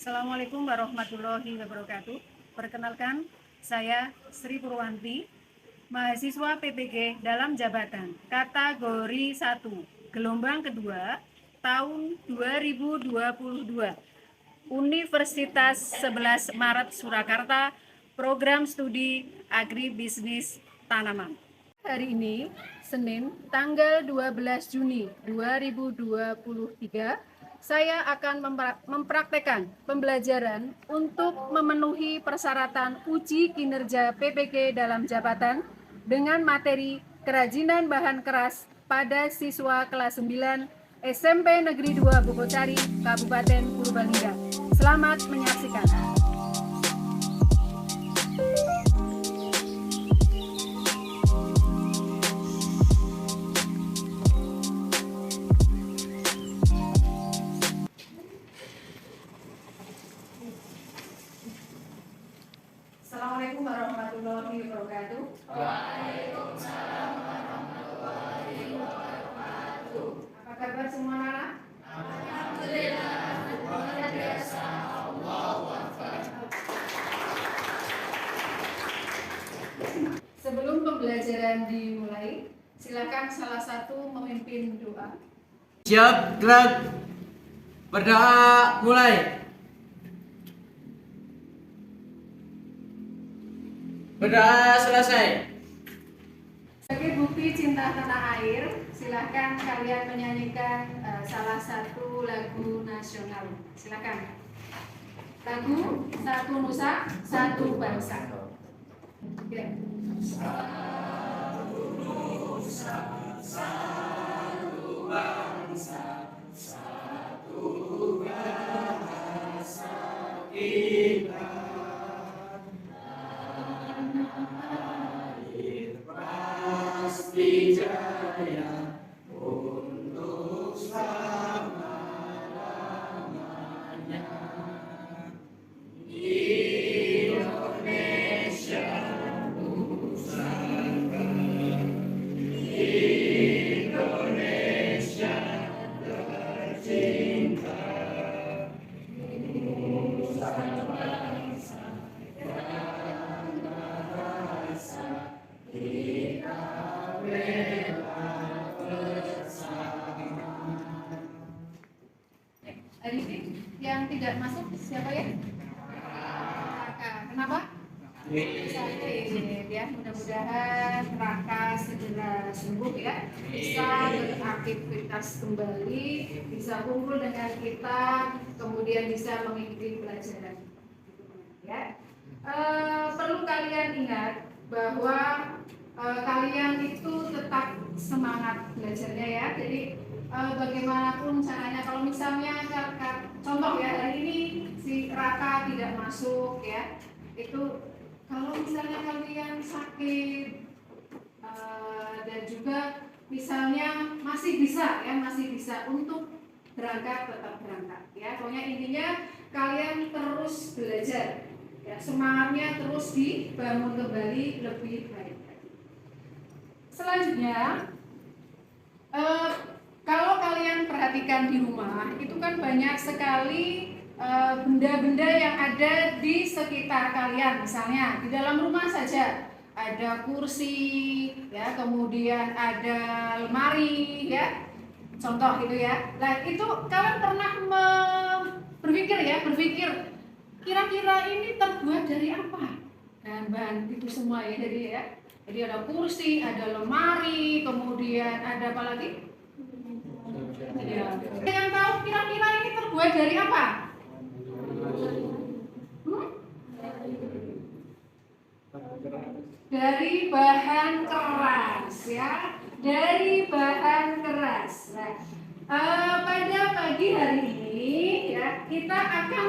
Assalamualaikum warahmatullahi wabarakatuh. Perkenalkan, saya Sri Purwanti, mahasiswa PPG dalam jabatan kategori 1, gelombang kedua, tahun 2022, Universitas 11 Maret Surakarta, program studi agribisnis tanaman. Hari ini, Senin, tanggal 12 Juni 2023, saya akan mempraktekkan pembelajaran untuk memenuhi persyaratan uji kinerja PPG dalam jabatan dengan materi kerajinan bahan keras pada siswa kelas 9 SMP Negeri 2 Bogocari, Kabupaten Purbalingga. Selamat menyaksikan. Assalamualaikum warahmatullahi wabarakatuh. Waalaikumsalam warahmatullahi wabarakatuh. Apa kabar semua anak? Alhamdulillah. Luar biasa. Allahu Akbar. Sebelum pembelajaran dimulai, silakan salah satu memimpin doa. Siap, gerak. Berdoa, mulai. Berdoa selesai. Sebagai bukti cinta tanah air, silakan kalian menyanyikan salah satu lagu nasional. Silakan. Lagu Satu Nusa, Satu Bangsa. Ya. Satu Nusa, Satu Bangsa, satu bahasa kita. Pasti jaya untuk selama-lamanya. Indonesia Pusaka, Indonesia tercinta, Nusa bangsa yang bahasa kita bela bersama. Hari ini yang tidak masuk siapa ya? Raka. Kenapa? Sakit ya. Mudah-mudahan Raka segera sembuh ya, bisa beraktivitas kembali, bisa kumpul dengan kita, kemudian bisa mengikuti pelajaran. Ya. Perlu kalian ingat bahwa kalian itu tetap semangat belajarnya ya. Jadi bagaimanapun caranya, kalau misalnya contoh ya, hari ini si Raka tidak masuk ya, itu kalau misalnya kalian sakit dan juga misalnya masih bisa untuk berangkat, tetap berangkat ya. Pokoknya intinya kalian terus belajar ya, semangatnya terus dibangun kembali lebih baik. Selanjutnya, kalau kalian perhatikan di rumah, itu kan banyak sekali benda-benda yang ada di sekitar kalian. Misalnya di dalam rumah saja ada kursi, ya, kemudian ada lemari, ya, contoh gitu ya. Nah itu kalian pernah berpikir kira-kira ini terbuat dari apa? Bahan itu semua ya, jadi ada kursi, ada lemari, kemudian ada apa lagi? Ya. Yang tahu kira-kira ini terbuat dari apa? Dari bahan keras ya, dari bahan keras. Nah, pada pagi hari ini ya, kita akan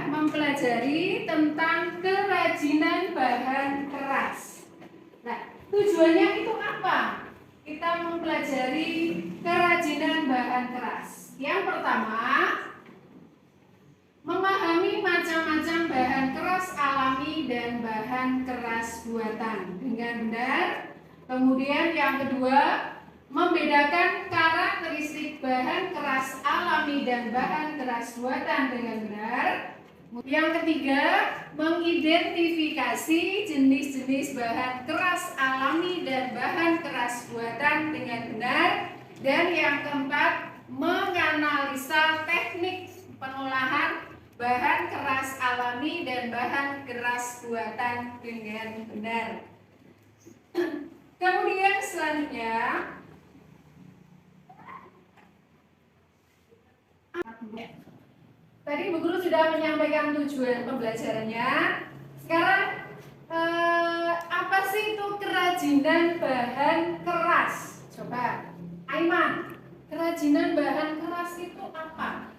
mempelajari tentang kerajinan bahan keras. Nah, tujuannya itu apa? Kita mempelajari kerajinan bahan keras. Yang pertama, memahami macam-macam bahan keras alami dan bahan keras buatan dengan benar. Kemudian yang kedua, membedakan karakteristik bahan keras alami dan bahan keras buatan dengan benar. Yang ketiga, mengidentifikasi jenis-jenis bahan keras alami dan bahan keras buatan dengan benar. Dan yang keempat, menganalisa teknik pengolahan bahan keras alami dan bahan keras buatan dengan benar. Kemudian selanjutnya, tadi Bu Guru sudah menyampaikan tujuan pembelajarannya. Sekarang apa sih itu kerajinan bahan keras? Coba, Aiman, kerajinan bahan keras itu apa?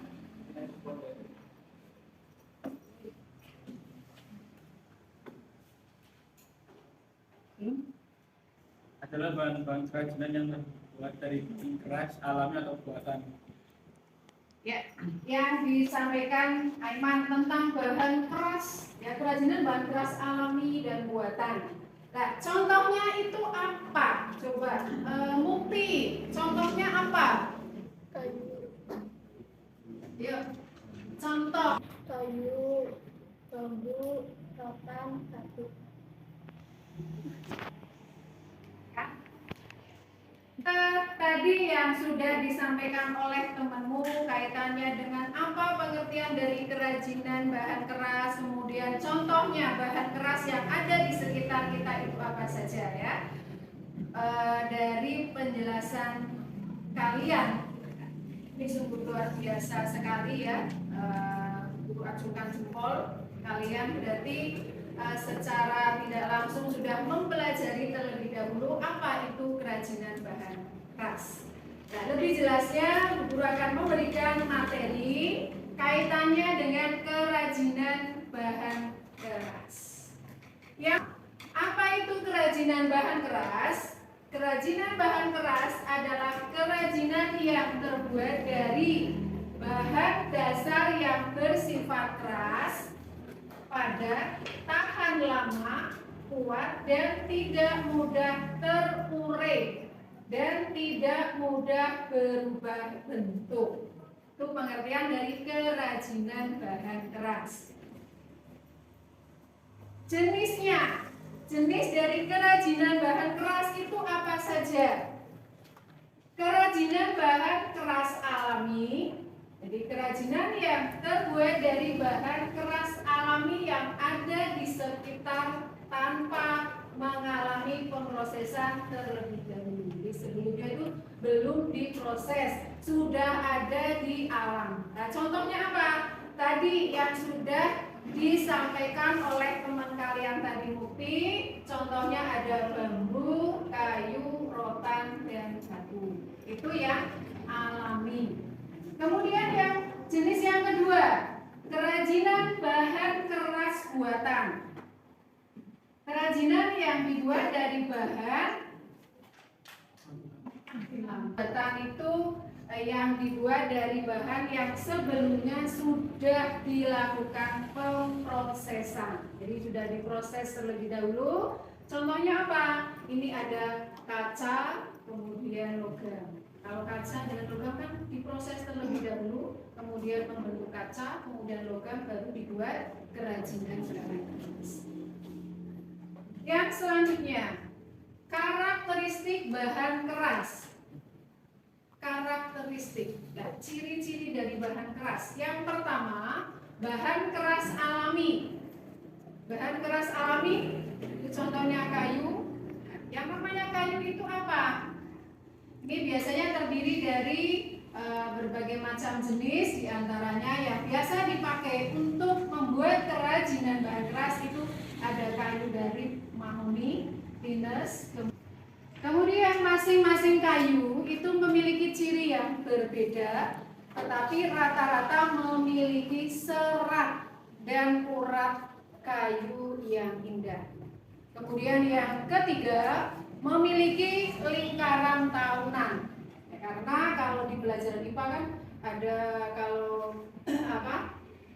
Adalah bahan-bahan kerajinan yang terbuat dari bahan keras alami atau buatan. Ya, yang disampaikan Aiman tentang bahan keras, ya kerajinan bahan keras alami dan buatan. Nah, contohnya itu apa? Coba, Mukti, contohnya apa? Kayu, Yuk, contoh. kayu, bambu, rotan, batu. Tadi yang sudah disampaikan oleh temanmu kaitannya dengan apa pengertian dari kerajinan bahan keras, kemudian contohnya bahan keras yang ada di sekitar kita itu apa saja ya. Dari penjelasan kalian ini sungguh luar biasa sekali ya. Guru acungkan jempol, kalian berarti secara tidak langsung sudah mempelajari terlebih dahulu apa itu kerajinan bahan keras. Nah, lebih jelasnya Guru akan memberikan materi kaitannya dengan kerajinan bahan keras. Yang apa itu kerajinan bahan keras? Kerajinan bahan keras adalah kerajinan yang terbuat dari bahan dasar yang bersifat keras, padat, tahan lama, kuat, dan tidak mudah terurai dan tidak mudah berubah bentuk. Itu pengertian dari kerajinan bahan keras. Jenisnya, jenis dari kerajinan bahan keras itu apa saja? Kerajinan bahan keras alami. Jadi kerajinan yang terbuat dari bahan keras alami yang ada di sekitar tanpa mengalami pemrosesan terlebih dahulu. Jadi sebelumnya itu belum diproses, sudah ada di alam. Nah, contohnya apa? Tadi yang sudah disampaikan oleh teman kalian tadi Mukti, contohnya ada bambu, kayu, rotan, dan batu. Itu yang alami. Kemudian yang jenis yang kedua, kerajinan bahan keras buatan. Kerajinan yang dibuat dari bahan buatan itu yang dibuat dari bahan yang sebelumnya sudah dilakukan pemrosesan. Jadi sudah diproses terlebih dahulu. Contohnya apa? Ini ada kaca, kemudian logam. Kalau kaca dengan logam kan diproses terlebih dahulu, kemudian membentuk kaca, kemudian logam, baru dibuat kerajinan bahan keras. Yang selanjutnya, karakteristik bahan keras. Karakteristik, nah, ciri-ciri dari bahan keras. Yang pertama, bahan keras alami. Bahan keras alami, itu contohnya kayu. Yang namanya kayu itu apa? Ini biasanya terdiri dari berbagai macam jenis, diantaranya yang biasa dipakai untuk membuat kerajinan bahan keras itu ada kayu dari mahoni, pinus. Kemudian masing-masing kayu itu memiliki ciri yang berbeda, tetapi rata-rata memiliki serat dan urat kayu yang indah. Kemudian yang ketiga, memiliki lingkaran tahunan. Ya, karena kalau di pelajaran IPA kan ada kalau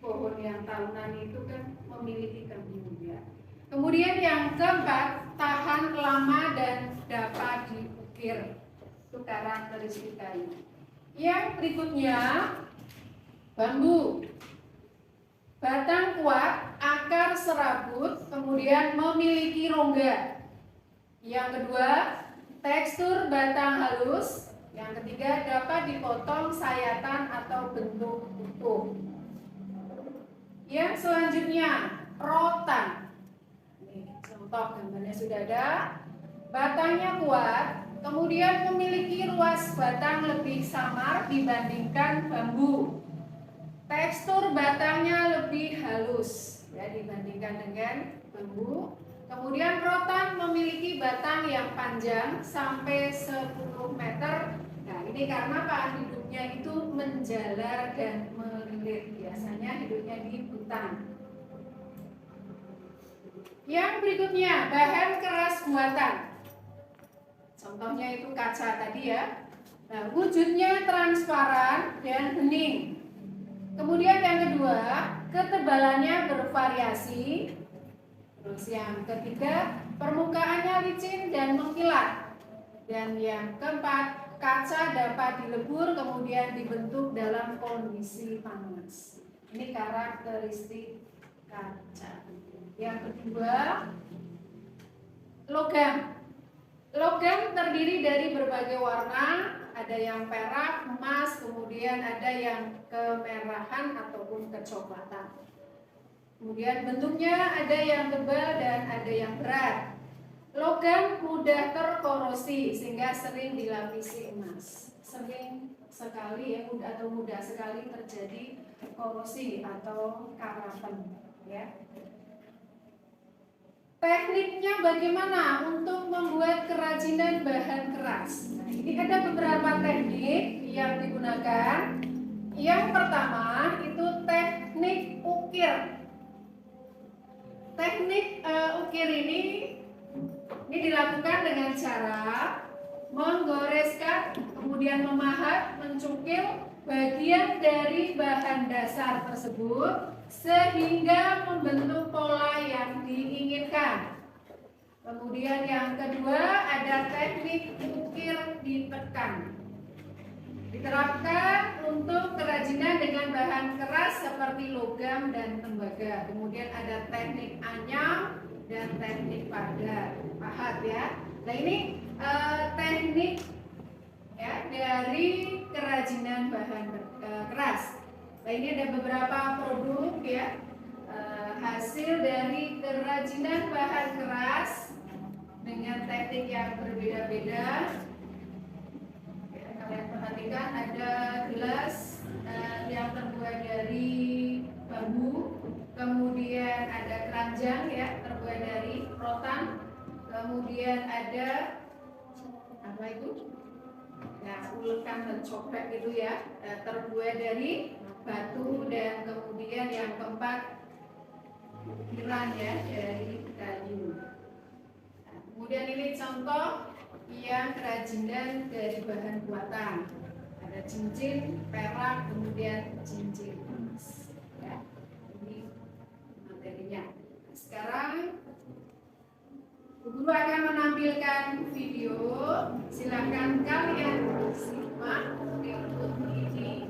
pohon yang tahunan itu kan memiliki kebun ya. Kemudian yang keempat, tahan lama dan dapat diukir. Itu karakteristik kayu. Yang berikutnya bambu. Batang kuat, akar serabut, kemudian memiliki rongga. Yang kedua, tekstur batang halus. Yang ketiga, dapat dipotong sayatan atau bentuk utuh. Yang selanjutnya, rotan. Ini contoh gambarnya sudah ada. Batangnya kuat, kemudian memiliki ruas batang lebih samar dibandingkan bambu. Tekstur batangnya lebih halus ya dibandingkan dengan bambu. Kemudian rotan memiliki batang yang panjang sampai 10 meter. Nah, ini karena apa? Hidupnya itu menjalar dan melilit. Biasanya hidupnya di hutan. Yang berikutnya, bahan keras buatan. Contohnya itu kaca tadi ya. Nah, wujudnya transparan dan bening. Kemudian yang kedua, ketebalannya bervariasi. Terus yang ketiga, permukaannya licin dan mengkilat. Dan yang keempat, kaca dapat dilebur kemudian dibentuk dalam kondisi panas. Ini karakteristik kaca. Yang kedua, logam. Logam terdiri dari berbagai warna. Ada yang perak, emas, kemudian ada yang kemerahan ataupun kecoklatan. Kemudian bentuknya ada yang tebal dan ada yang berat. Logam mudah terkorosi sehingga sering dilapisi emas. Sering sekali ya, mudah sekali terjadi korosi atau karatan ya. Tekniknya bagaimana untuk membuat kerajinan bahan keras? Nah, ini ada beberapa teknik yang digunakan. Yang pertama itu teknik ukir. Teknik ukir ini dilakukan dengan cara menggoreskan, kemudian memahat, mencukil bagian dari bahan dasar tersebut sehingga membentuk pola yang diinginkan. Kemudian yang kedua ada teknik ukir ditekan. Diterapkan untuk kerajinan dengan bahan keras seperti logam dan tembaga. Kemudian ada teknik anyam dan teknik pahat ya. Nah ini teknik ya dari kerajinan bahan keras. Nah ini ada beberapa produk ya hasil dari kerajinan bahan keras dengan teknik yang berbeda-beda. Ya, kalian perhatikan ada gelas yang terbuat dari bambu, kemudian ada keranjang ya terbuat dari rotan, kemudian ada apa itu? Nah, ulekan dan copek itu ya terbuat dari batu, dan kemudian yang keempat tiran ya dari kayu. Nah, kemudian ini contoh yang kerajinan dari bahan buatan. Ada cincin, perak, kemudian cincin emas. Ya, ini materinya. Sekarang Guru akan menampilkan video. Silakan kalian simak berikut ini.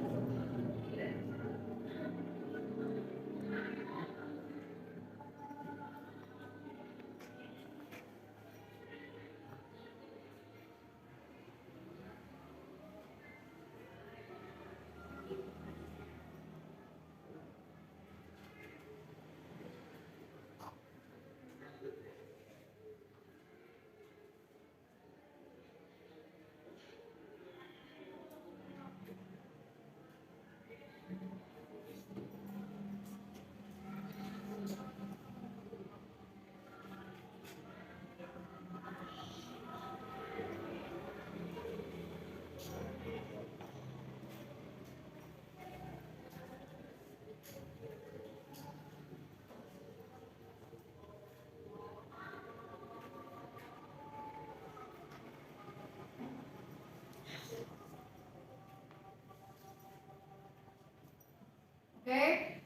Oke,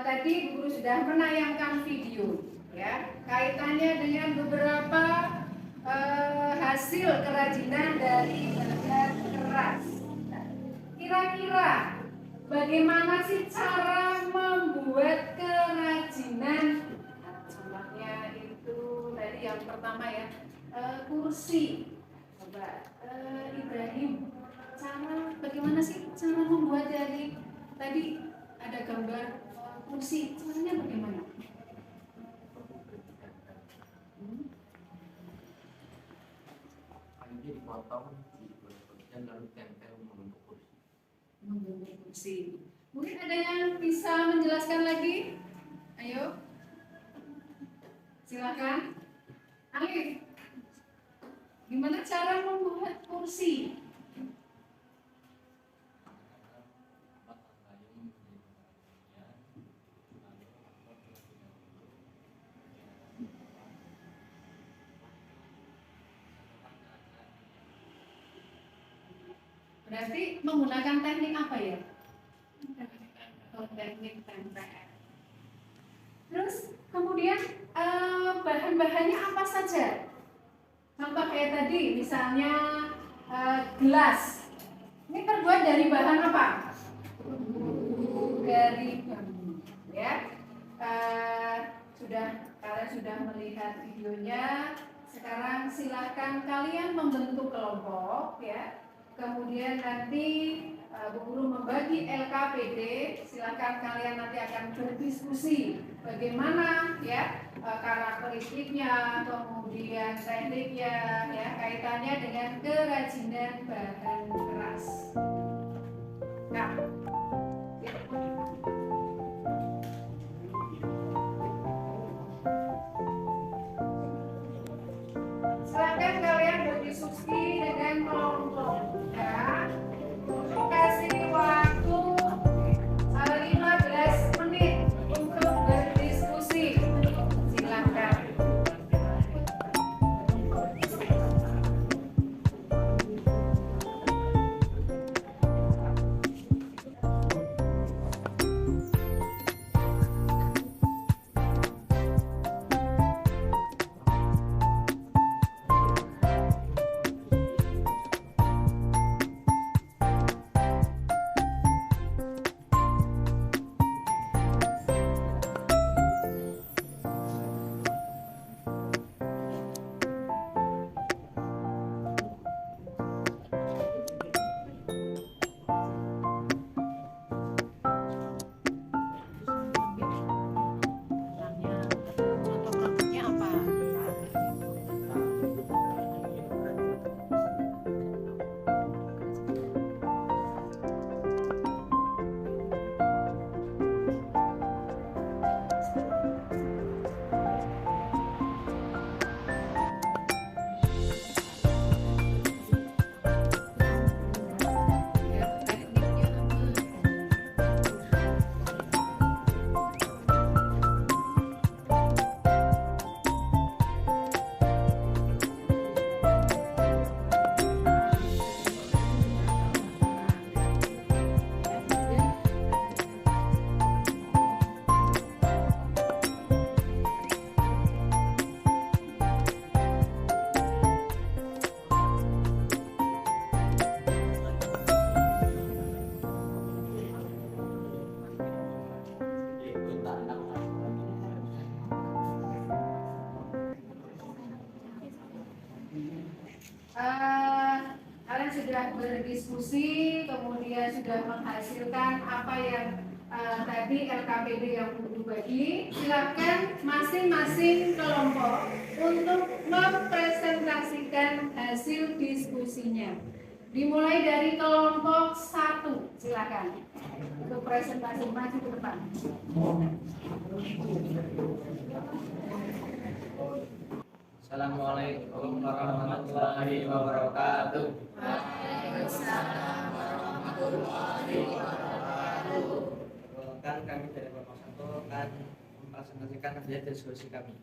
tadi Guru sudah menayangkan video ya kaitannya dengan beberapa hasil kerajinan dari bahan keras. Kira-kira bagaimana sih cara membuat kerajinan? Contohnya itu tadi yang pertama ya, kursi. Coba Ibrahim, bagaimana sih cara membuat dari tadi ada gambar kursi, caranya bagaimana? Ini dipotong dan lalu tempel membentuk kursi. Membentuk kursi. Mungkin ada yang bisa menjelaskan lagi? Ayo, silakan. Alif, gimana cara membuat kursi? Berarti menggunakan teknik apa ya? Teknik tempel. Terus kemudian bahan-bahannya apa saja? Contoh kayak tadi, misalnya gelas. Ini terbuat dari bahan apa? Dari bambu. Ya, kalian sudah melihat videonya. Sekarang silahkan kalian membentuk kelompok, ya. Kemudian nanti Bu Guru membagi LKPD, silakan kalian nanti akan berdiskusi bagaimana ya karakteristiknya, kemudian tekniknya, ya kaitannya dengan kerajinan bahan keras. Nah, ya. Silakan kalian berdiskusi dengan kelompok. Ya, kasih waktu 15 menit untuk berdiskusi. Silakan. Contoh kelompoknya apa? Ya, tekniknya apa? Kalian sudah berdiskusi, kemudian sudah menghasilkan apa yang tadi LKPD yang Guru bagi. Silakan masing-masing kelompok untuk mempresentasikan hasil diskusinya. Dimulai dari kelompok 1, silakan. Untuk presentasi maju ke depan. Assalamualaikum warahmatullahi wabarakatuh. Waalaikumsalam warahmatullahi wabarakatuh. Perkenalkan, kami dari kelompok 1 akan mempresentasikan hasil diskusi kami.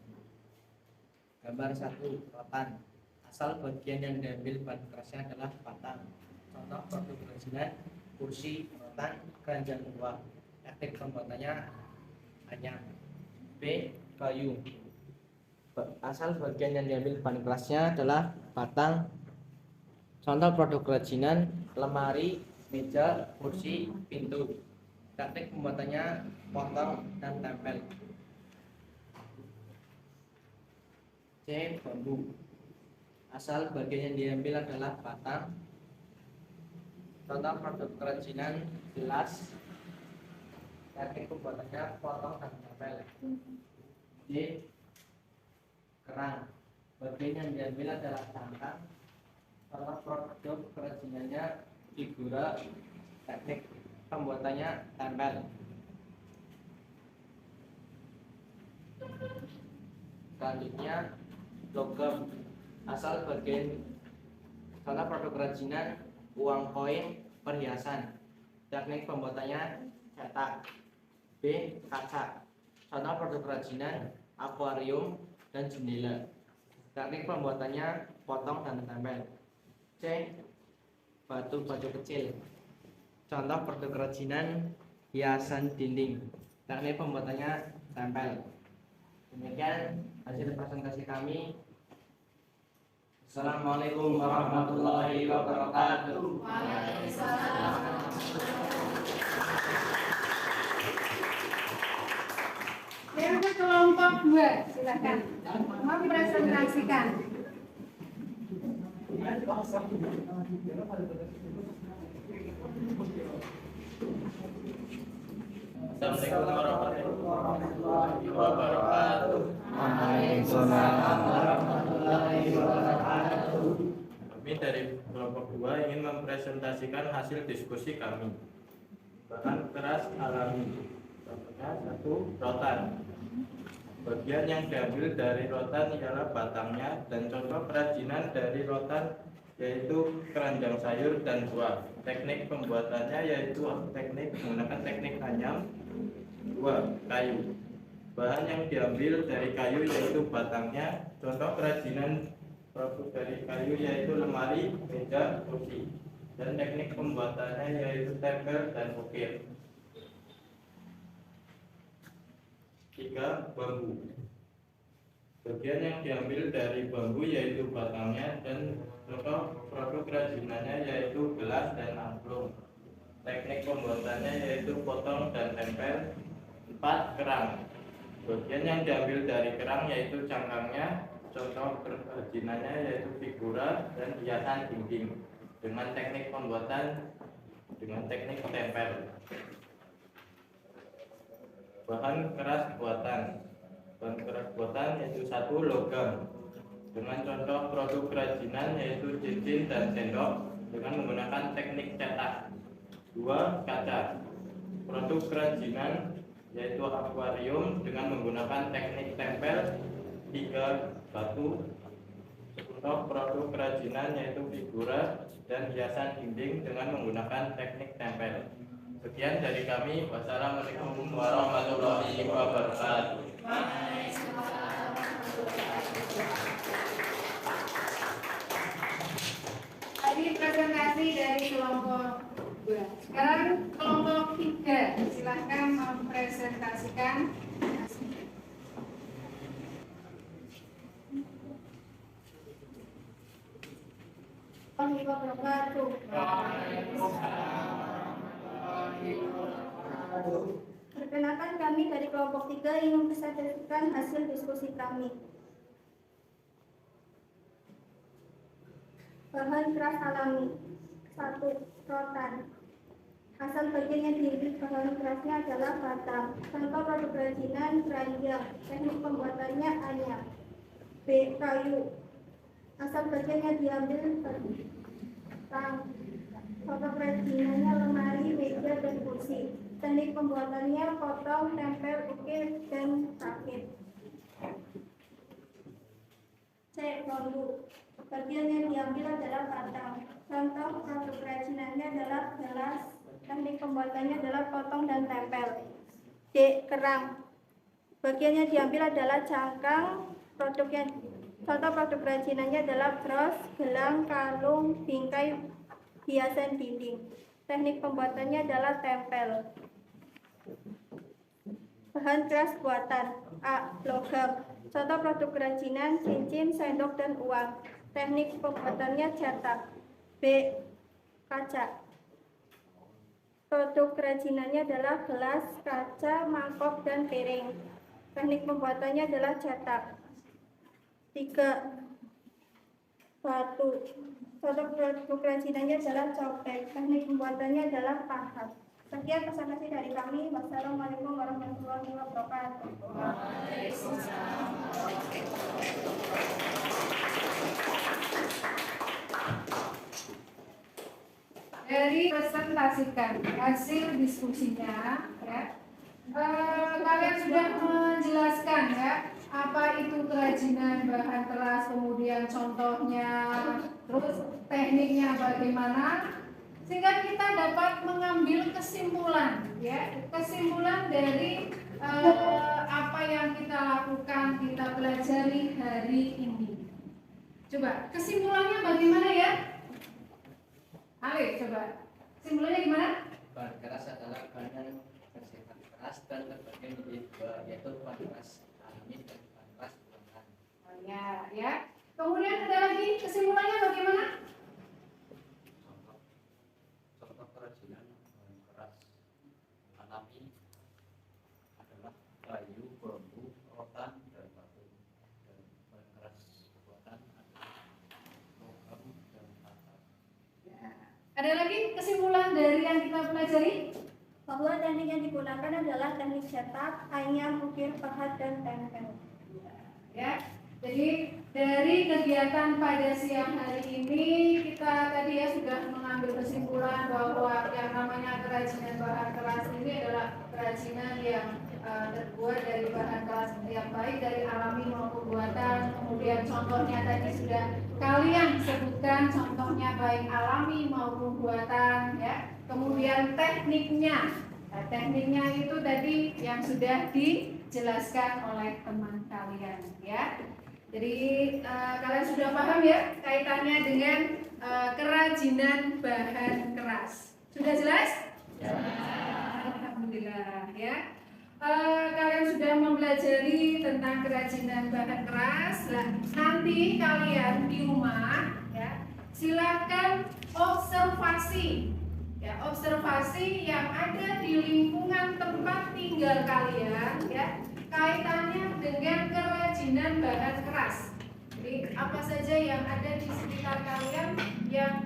Gambar 1, rotan. Asal bagian yang diambil bahan kerasnya adalah batang. Contoh produk kerajinan: kursi, rotan, keranjang uang. Teknik pembuatannya hanya B. Kayu. Asal bagian yang diambil bahan kerasnya adalah batang. Contoh produk kerajinan: lemari, meja, kursi, pintu. Teknik pembuatannya potong dan tempel. C. Bambu. Asal bagian yang diambil adalah batang. Contoh produk kerajinan: gelas. Teknik pembuatannya potong dan tempel. D. Kerang. Bagian yang diambil adalah cangkang. Contoh produk kerajinannya figura. Teknik pembuatannya tempel. Selanjutnya logam. Asal bagian contoh produk kerajinan: uang koin, perhiasan. Teknik pembuatannya cetak. B. Kaca. Contoh produk kerajinan: akuarium dan jendela. Teknik pembuatannya potong dan tempel. C. Batu-batu kecil. Contoh produk kerajinan: hiasan dinding. Teknik pembuatannya tempel. Demikian hasil presentasi kami. Assalamualaikum warahmatullahi wabarakatuh. Yang ke kelompok 2, silakan mempresentasikan. Assalamualaikum warahmatullahi wabarakatuh. Kami dari kelompok 2 ingin mempresentasikan hasil diskusi kami. Bahan keras alami. Contohnya 1. Rotan. Bagian yang diambil dari rotan ialah batangnya, dan contoh kerajinan dari rotan yaitu keranjang sayur dan buah. Teknik pembuatannya yaitu menggunakan teknik anyam. 2. Kayu. Bahan yang diambil dari kayu yaitu batangnya. Contoh kerajinan produk dari kayu yaitu lemari, meja, kursi. Dan teknik pembuatannya yaitu tempel dan ukir. 3. Bambu. Bagian yang diambil dari bambu yaitu batangnya, dan contoh produk kerajinannya yaitu gelas dan angklung. Teknik pembuatannya yaitu potong dan tempel. 4. Kerang. Bagian yang diambil dari kerang yaitu cangkangnya. Contoh kerajinannya yaitu figura dan hiasan dinding. Dengan teknik pembuatan dengan teknik tempel. Bahan keras buatan. Bahan keras buatan yaitu 1. Logam. Dengan contoh produk kerajinan yaitu cincin dan sendok dengan menggunakan teknik cetak. 2. Kaca. Produk kerajinan yaitu akuarium dengan menggunakan teknik tempel. 3. Batu. Contoh produk kerajinan yaitu figura dan hiasan dinding dengan menggunakan teknik tempel. Sekian dari kami. Wassalamualaikum warahmatullahi wabarakatuh. Tadi presentasi dari kelompok 2. Sekarang kelompok 3, silakan mempresentasikan. Perkenalkan, kami dari kelompok 3 ingin mempresentasikan hasil diskusi kami. Bahan keras alami. 1. Rotan. Asal bagian yang diambil bahan kerasnya adalah batang. Contoh produk kerajinan: keranjang. Teknik pembuatannya anyam. B. Kayu. Asal bagian yang diambil batang. Contoh kerajinannya lemari, meja, dan kursi. Teknik pembuatannya potong, tempel, ukir, dan rakit. C. Bambu. Bagian yang diambil adalah batang. Contoh produk kerajinannya adalah gelas. Teknik pembuatannya adalah potong dan tempel. D. Kerang. Bagian yang diambil adalah cangkang. Contoh produk kerajinannya adalah bros, gelang, kalung, bingkai, hiasan dinding. Teknik pembuatannya adalah tempel. Bahan keras buatan. A. Logam. Contoh produk kerajinan: cincin, sendok, dan uang. Teknik pembuatannya cetak. B. Kaca. Produk kerajinannya adalah gelas, kaca, mangkok, dan piring. Teknik pembuatannya adalah cetak. 3. Batu. Produk kerajinannya adalah copek. Teknik pembuatannya adalah pahat. Sekian presentasi dari kami. Wassalamualaikum warahmatullahi wabarakatuh. Dari presentasikan hasil diskusinya, ya, kalian sudah menjelaskan ya apa itu kerajinan bahan keras, kemudian contohnya, terus tekniknya bagaimana, sehingga kita dapat mengambil kesimpulan, ya, kesimpulan dari apa yang kita lakukan, kita pelajari hari ini. Coba kesimpulannya bagaimana ya? Alif, coba kesimpulannya gimana? Bahan keras adalah bahan bersifat keras dan terbagi menjadi dua, yaitu bahan keras alami dan bahan keras buatan. Oh, ya. Kemudian ada lagi kesimpulannya bagaimana? Contoh kerajinan bahan keras alami adalah kayu, bambu, rotan, dan batu. Dan bahan keras buatan adalah logam dan tanah. Ada lagi kesimpulan dari yang kita pelajari? Bahwa teknik yang digunakan adalah teknik cetak, anyam, ukir, pahat, dan tempel. Ya. Jadi dari kegiatan pada siang hari ini kita tadi ya sudah mengambil kesimpulan bahwa yang namanya kerajinan bahan keras ini adalah kerajinan yang terbuat dari bahan keras yang baik dari alami maupun buatan. Kemudian contohnya tadi sudah kalian sebutkan, contohnya baik alami maupun buatan, ya. Kemudian tekniknya, nah, tekniknya itu tadi yang sudah dijelaskan oleh teman kalian, ya. Jadi kalian sudah paham ya kaitannya dengan kerajinan bahan keras. Sudah jelas? Ya. Alhamdulillah ya. Kalian sudah mempelajari tentang kerajinan bahan keras. Nah, nanti kalian di rumah ya, silakan observasi. Ya, observasi yang ada di lingkungan tempat tinggal kalian ya, kaitannya dengan kerajinan bahan keras. Jadi apa saja yang ada di sekitar kalian yang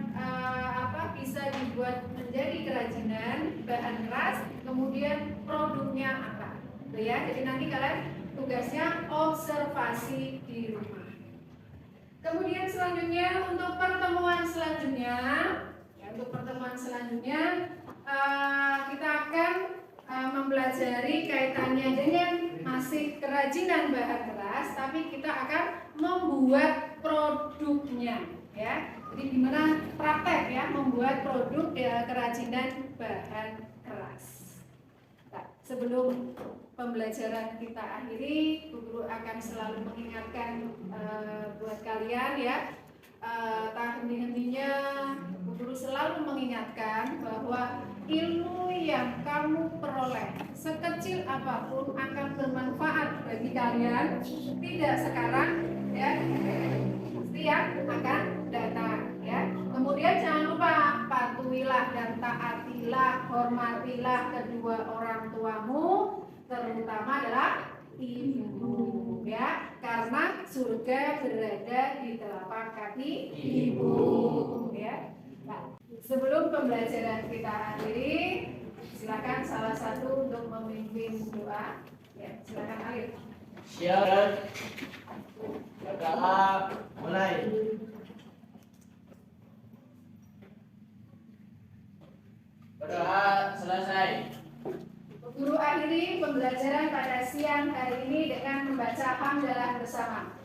bisa dibuat menjadi kerajinan bahan keras, kemudian produknya apa, ya. Jadi nanti kalian tugasnya observasi di rumah. Kemudian selanjutnya untuk pertemuan selanjutnya, kita akan mempelajari kaitannya dengan masih kerajinan bahan keras, tapi kita akan membuat produknya, ya. Jadi gimana praktek ya membuat produk kerajinan bahan keras. Nah, sebelum pembelajaran kita akhiri, Bu Guru akan selalu mengingatkan buat kalian ya. Tak henti-hentinya Bu Guru selalu mengingatkan bahwa ilmu yang kamu peroleh sekecil apapun akan bermanfaat bagi kalian, tidak sekarang ya, pasti yang akan datang ya. Kemudian jangan lupa patuhilah dan taatilah, hormatilah kedua orang tuamu, terutama adalah ibu ya, karena surga berada di telapak kaki ibu ya. Nah, sebelum pembelajaran kita akhiri, silakan salah satu untuk memimpin doa ya, silakan Alif. Siap. Berdoa mulai. Berdoa selesai. Guru akhiri pembelajaran pada siang hari ini dengan membaca hamdalah bersama.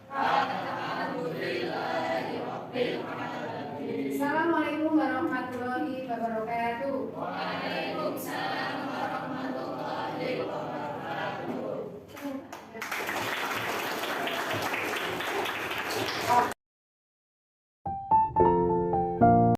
Assalamualaikum warahmatullahi wabarakatuh.